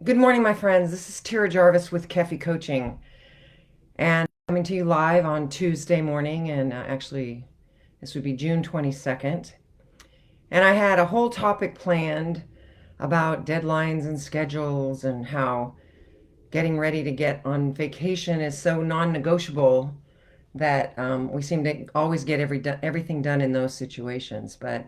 Good morning, my friends. This is Tyra Jarvis with Kefi Coaching, and coming to you live on Tuesday morning. And actually, this would be June 22nd. And I had a whole topic planned about deadlines and schedules and how getting ready to get on vacation is so non-negotiable that we seem to always get everything done in those situations. But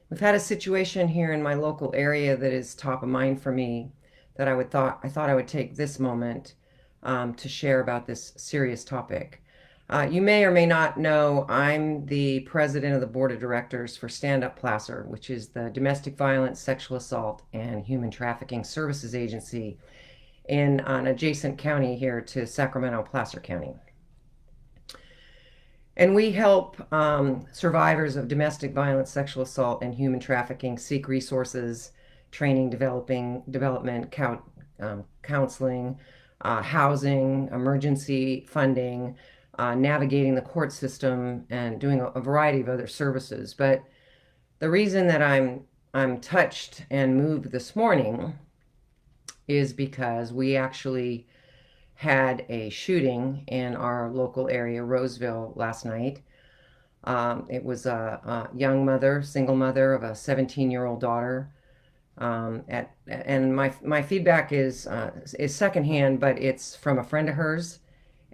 we've had a situation here in my local area that is top of mind for me that I thought I would take this moment to share about this serious topic. You may or may not know I'm the president of the board of directors for Stand Up Placer, which is the domestic violence, sexual assault, and human trafficking services agency in an adjacent county here to Sacramento, Placer County. And we help survivors of domestic violence, sexual assault, and human trafficking seek resources, training, development, counseling, housing, emergency funding, navigating the court system, and doing a variety of other services. But the reason that I'm touched and moved this morning is because we actually had a shooting in our local area, Roseville, last night. It was a young mother, single mother of a 17-year-old daughter. And my feedback is secondhand, but it's from a friend of hers,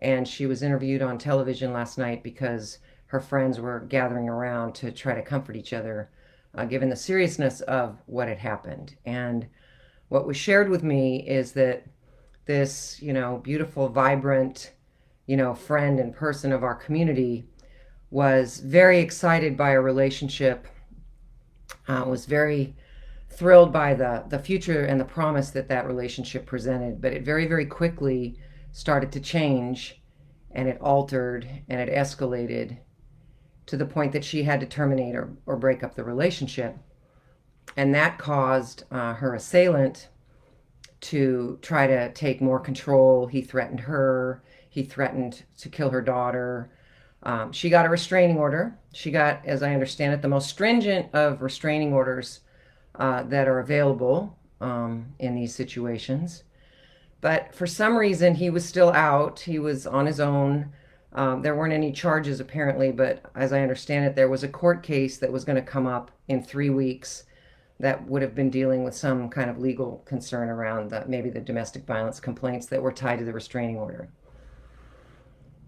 and she was interviewed on television last night because her friends were gathering around to try to comfort each other, given the seriousness of what had happened. And what was shared with me is that this, beautiful, vibrant, friend and person of our community was very excited by a relationship, was very thrilled by the future and the promise that that relationship presented. But it very, very quickly started to change, and it altered and it escalated to the point that she had to terminate or break up the relationship. And that caused her assailant to try to take more control. He threatened her. He threatened to kill her daughter. She got a restraining order. She got, as I understand it, the most stringent of restraining orders that are available in these situations. But for some reason, he was still out. He was on his own. There weren't any charges apparently, but as I understand it, there was a court case that was going to come up in 3 weeks that would have been dealing with some kind of legal concern around maybe the domestic violence complaints that were tied to the restraining order.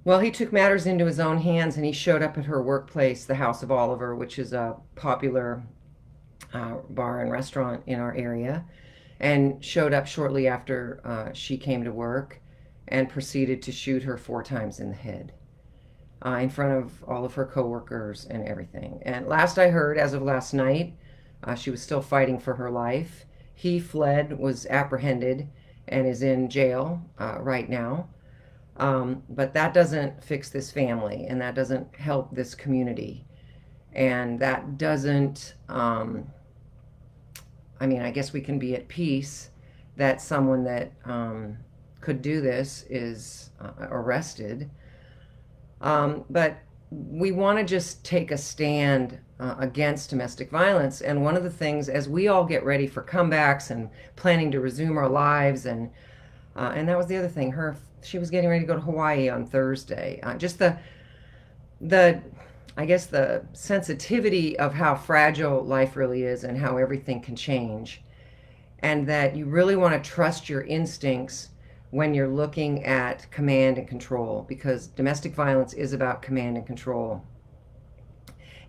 Well, he took matters into his own hands and he showed up at her workplace, the House of Oliver, which is a popular bar and restaurant in our area, and showed up shortly after she came to work and proceeded to shoot her 4 times in the head in front of all of her coworkers and everything. And last I heard, as of last night, she was still fighting for her life. He fled, was apprehended, and is in jail right now. But that doesn't fix this family, and that doesn't help this community. And that doesn't, I guess we can be at peace that someone that could do this is arrested. But we want to just take a stand against domestic violence. And one of the things, as we all get ready for comebacks and planning to resume our lives, and that was the other thing. She was getting ready to go to Hawaii on Thursday. Just the I guess the sensitivity of how fragile life really is and how everything can change, and that you really want to trust your instincts when you're looking at command and control, because domestic violence is about command and control.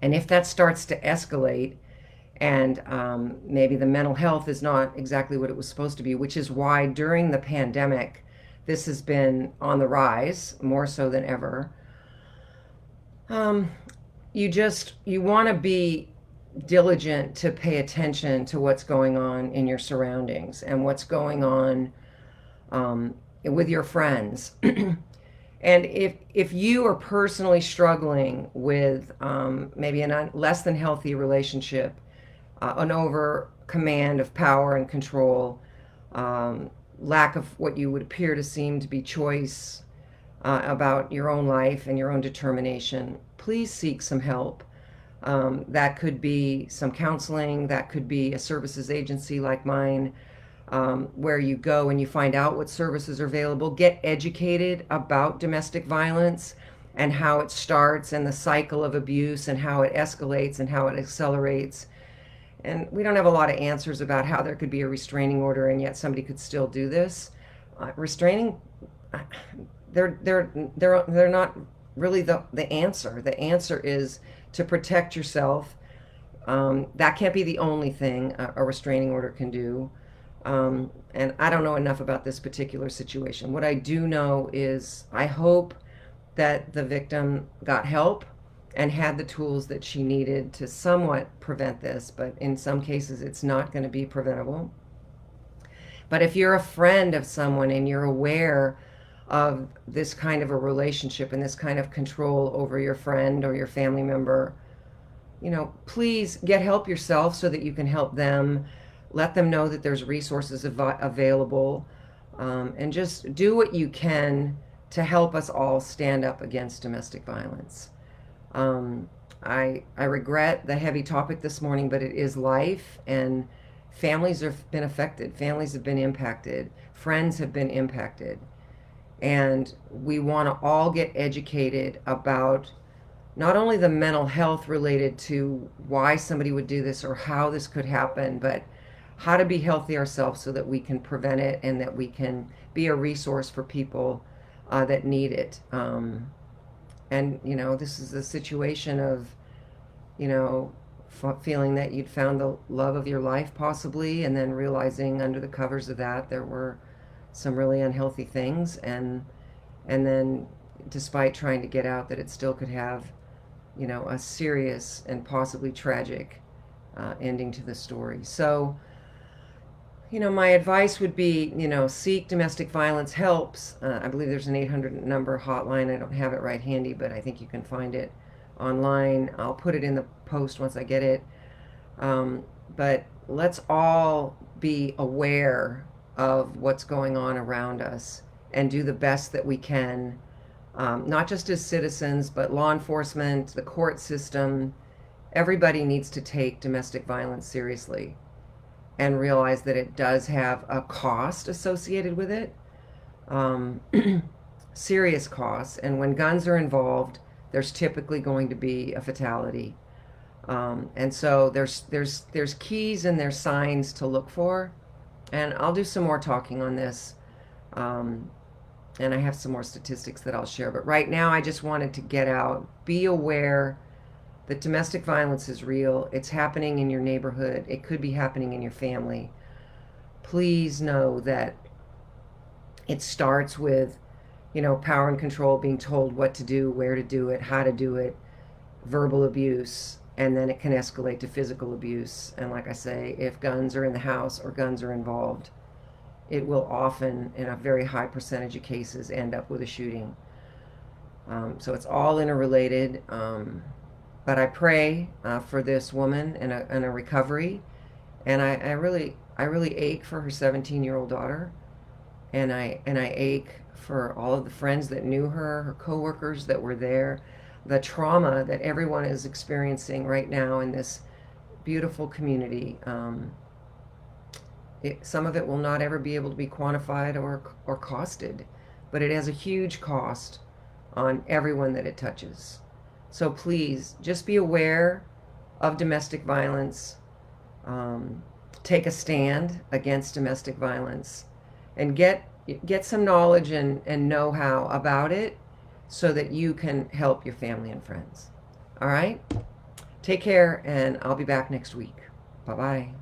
And if that starts to escalate, and maybe the mental health is not exactly what it was supposed to be, which is why during the pandemic, this has been on the rise more so than ever. You want to be diligent to pay attention to what's going on in your surroundings and what's going on with your friends. And if you are personally struggling with maybe a less than healthy relationship, an over command of power and control, lack of what you would appear to seem to be choice about your own life and your own determination, please seek some help. That could be some counseling, that could be a services agency like mine. where you go and you find out what services are available. Get educated about domestic violence and how it starts and the cycle of abuse and how it escalates and how it accelerates. And we don't have a lot of answers about how there could be a restraining order and yet somebody could still do this. Restraining, they're not really the answer. The answer is to protect yourself. That can't be the only thing a restraining order can do. And I don't know enough about this particular situation. What I do know is I hope that the victim got help and had the tools that she needed to somewhat prevent this, but in some cases it's not going to be preventable. But if you're a friend of someone and you're aware of this kind of a relationship and this kind of control over your friend or your family member, please get help yourself so that you can help them. Let them know that there's resources available, and just do what you can to help us all stand up against domestic violence. I regret the heavy topic this morning, but it is life, and families have been affected. Families have been impacted. Friends have been impacted. And we want to all get educated about not only the mental health related to why somebody would do this or how this could happen, but how to be healthy ourselves so that we can prevent it and that we can be a resource for people that need it. And, this is a situation of, feeling that you'd found the love of your life possibly, and then realizing under the covers of that there were some really unhealthy things, and then despite trying to get out, that it still could have, a serious and possibly tragic ending to the story. So, my advice would be, seek domestic violence helps. I believe there's an 800 number hotline. I don't have it right handy, but I think you can find it online. I'll put it in the post once I get it. But let's all be aware of what's going on around us and do the best that we can, not just as citizens, but law enforcement, the court system. Everybody needs to take domestic violence seriously and realize that it does have a cost associated with it, serious costs. And when guns are involved, there's typically going to be a fatality. And so there's keys and there's signs to look for. And I'll do some more talking on this. And I have some more statistics that I'll share. But right now, I just wanted to get out, be aware that domestic violence is real. It's happening in your neighborhood. It could be happening in your family. Please know that it starts with, power and control, being told what to do, where to do it, how to do it, verbal abuse, and then it can escalate to physical abuse. And like I say, if guns are in the house or guns are involved, it will often, in a very high percentage of cases, end up with a shooting. So it's all interrelated. But I pray for this woman and a recovery, and I really ache for her 17-year-old daughter, and I ache for all of the friends that knew her coworkers that were there, the trauma that everyone is experiencing right now in this beautiful community. Some of it will not ever be able to be quantified or costed, but it has a huge cost on everyone that it touches. So please, just be aware of domestic violence. Take a stand against domestic violence, and get some knowledge and know-how about it so that you can help your family and friends. All right? Take care, and I'll be back next week. Bye-bye.